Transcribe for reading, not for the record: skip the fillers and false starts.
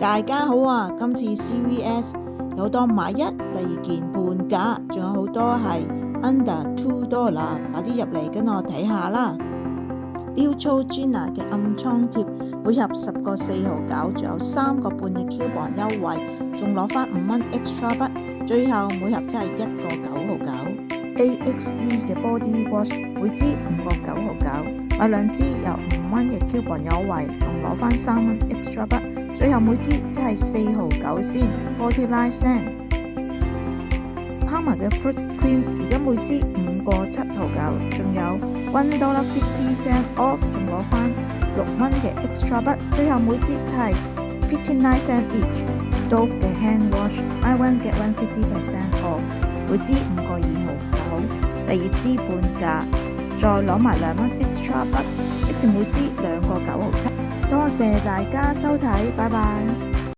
大家好啊！今次 CVS 有當買一，第二件半價，仲有好多係 under $2，快啲入嚟跟我睇下啦。Neutrogena 嘅暗瘡貼，每盒10個4毫9，仲有3個半嘅 coupon 優惠，仲攞返5蚊 extra 筆，最後每盒真係1個9毫9。AXE 嘅 body wash，每支5個9毫9，買2支有5蚊嘅 coupon 優惠，仲攞返3蚊 extra 筆。最後每支只係4毫9仙 ，49 cent。Palmer 嘅 fruit cream 而家每支5個7毫9，仲有$1.50 off， 仲攞返6蚊嘅 extra 筆。最後每支只係59 cent each。Dove 嘅 hand wash，buy one get one 50% off， 每支5個2毫9，第二支半價，再攞埋2蚊 extra 筆，即是每支2個9毫7。多謝大家收睇，拜拜。